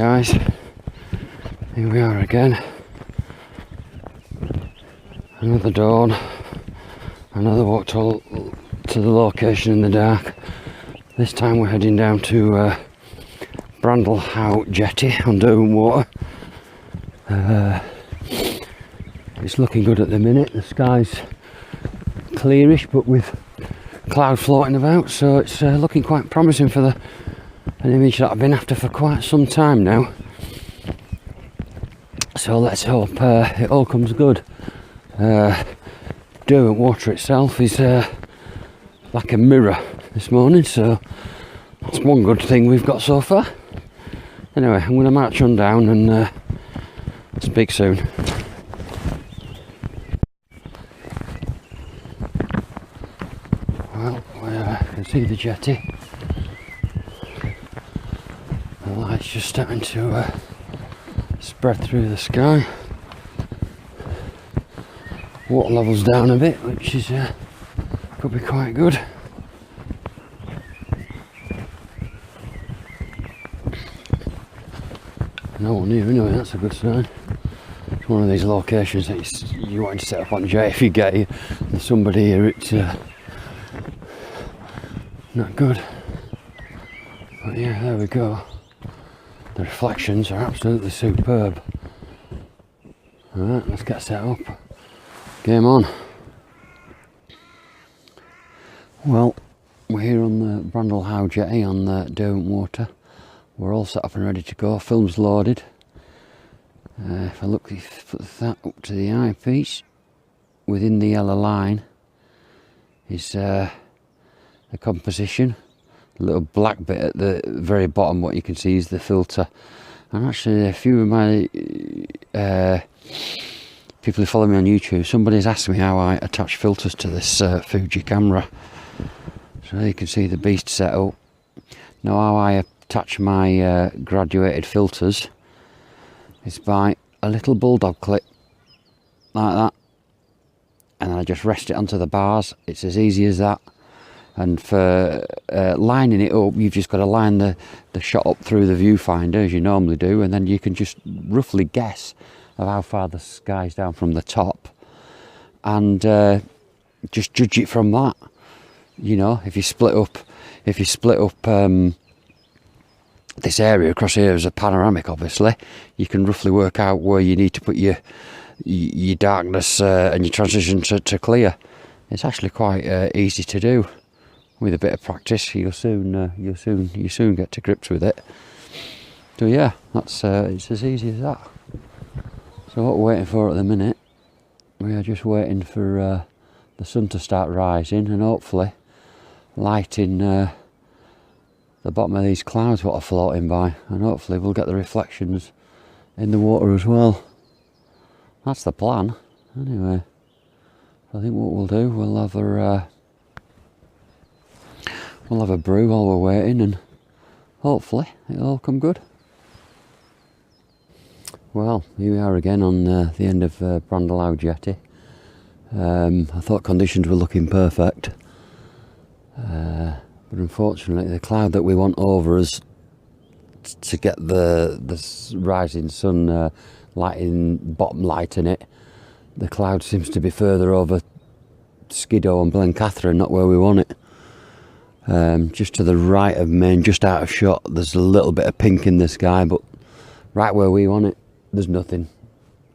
guys, here we are again. Another dawn, another walk to the location in the dark. This time we're heading down to Brandlehow Jetty on Derwent Water. It's looking good at the minute. The sky's clearish but with cloud floating about, so it's looking quite promising for an image that I've been after for quite some time now. So let's hope it all comes good. Derwent Water itself is like a mirror this morning, so that's one good thing we've got so far. Anyway, I'm going to march on down and speak soon. Well, we can see the jetty. The light's just starting to spread through the sky. Water level's down a bit, which is could be quite good. No one here anyway, that's a good sign. It's one of these locations that you want to set up on jet. If you get here, there's somebody here, it's not good. But yeah, there we go. The reflections are absolutely superb. Alright, let's get set up. Game on. Well, we're here on the Brandlehow Jetty on the Derwent Water. We're all set up and ready to go. Film's loaded. If I put that up to the eyepiece, within the yellow line is the composition. The little black bit at the very bottom, what you can see is the filter. And actually, a few of my people who follow me on YouTube, somebody's asked me how I attach filters to this Fuji camera. So you can see the beast set up. Now how I attach my graduated filters is by a little bulldog clip like that, and I just rest it onto the bars. It's as easy as that. And for lining it up, you've just got to line the shot up through the viewfinder as you normally do, and then you can just roughly guess of how far the sky's down from the top, and just judge it from that. You know, if you split up this area across here as a panoramic, obviously you can roughly work out where you need to put your darkness and your transition to clear. It's actually quite easy to do. With a bit of practice, you'll soon get to grips with it. So yeah, that's it's as easy as that. So what we're waiting for at the minute, we are just waiting for the sun to start rising and hopefully lighting the bottom of these clouds what are floating by, and hopefully we'll get the reflections in the water as well. That's the plan. Anyway, I think what we'll do, we'll have a brew while we're waiting, and hopefully it'll all come good. Well, here we are again on the end of Brandlehow Jetty. I thought conditions were looking perfect, but unfortunately the cloud that we want over us to get the rising sun bottom light in it, the cloud seems to be further over Skiddaw and Blencathra, not where we want it. Just to the right of Main, just out of shot, there's a little bit of pink in the sky, but right where we want it, there's nothing.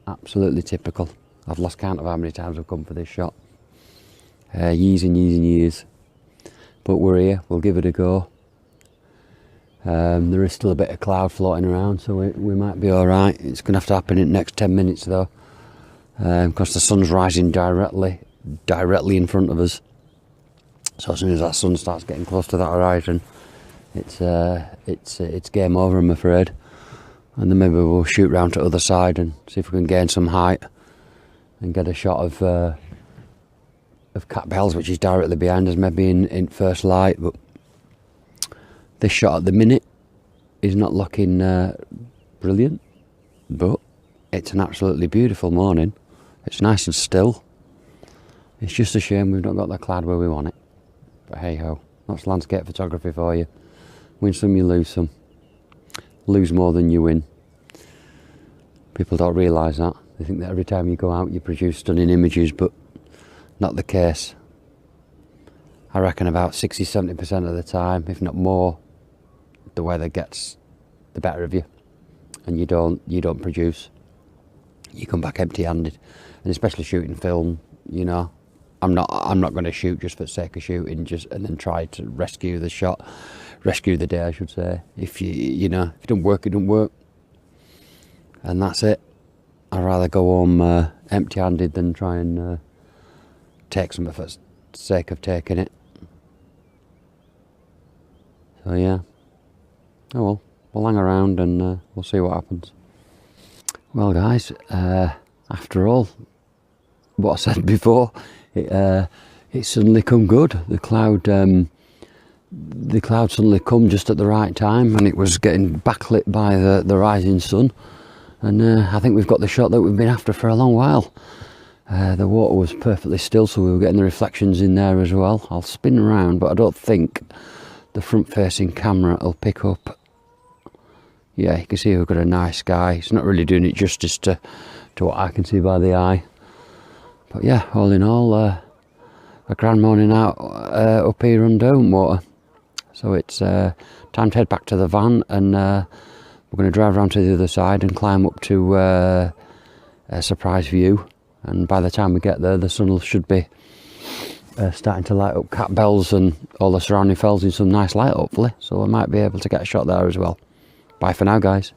Absolutely typical. I've lost count of how many times I've come for this shot. Years and years and years. But we're here, we'll give it a go. There is still a bit of cloud floating around, so we might be alright. It's going to have to happen in the next 10 minutes though, because the sun's rising directly in front of us. So as soon as that sun starts getting close to that horizon, it's game over, I'm afraid. And then maybe we'll shoot round to the other side and see if we can gain some height and get a shot of Cap Bells, which is directly behind us, maybe in first light. But this shot at the minute is not looking brilliant, but it's an absolutely beautiful morning. It's nice and still. It's just a shame we've not got the cloud where we want it. But hey ho, that's landscape photography for you. Win some, you lose some. lose more than you win. People don't realise that. They think that every time you go out you produce stunning images, but not the case. I reckon about 60-70% of the time, if not more, the weather gets the better of you, and you don't produce. You come back empty-handed, and especially shooting film. You know, I'm not going to shoot just for the sake of shooting, and then try to rescue the day, I should say. If you know, if it don't work, it don't work, and that's it. I'd rather go home empty-handed than try and take something for the sake of taking it. So yeah. Oh well, we'll hang around and we'll see what happens. Well guys, after all what I said before, it suddenly come good. The cloud suddenly come just at the right time, and it was getting backlit by the rising sun, and I think we've got the shot that we've been after for a long while. The water was perfectly still, so we were getting the reflections in there as well. I'll spin around, but I don't think the front facing camera will pick up. Yeah, you can see we've got a nice sky. It's not really doing it justice to what I can see by the eye. But yeah, all in all, a grand morning out up here on Domewater. So it's time to head back to the van, and we're going to drive around to the other side and climb up to a surprise view. And by the time we get there, the sun should be starting to light up Cat Bells and all the surrounding fells in some nice light, hopefully. So I might be able to get a shot there as well. Bye for now, guys.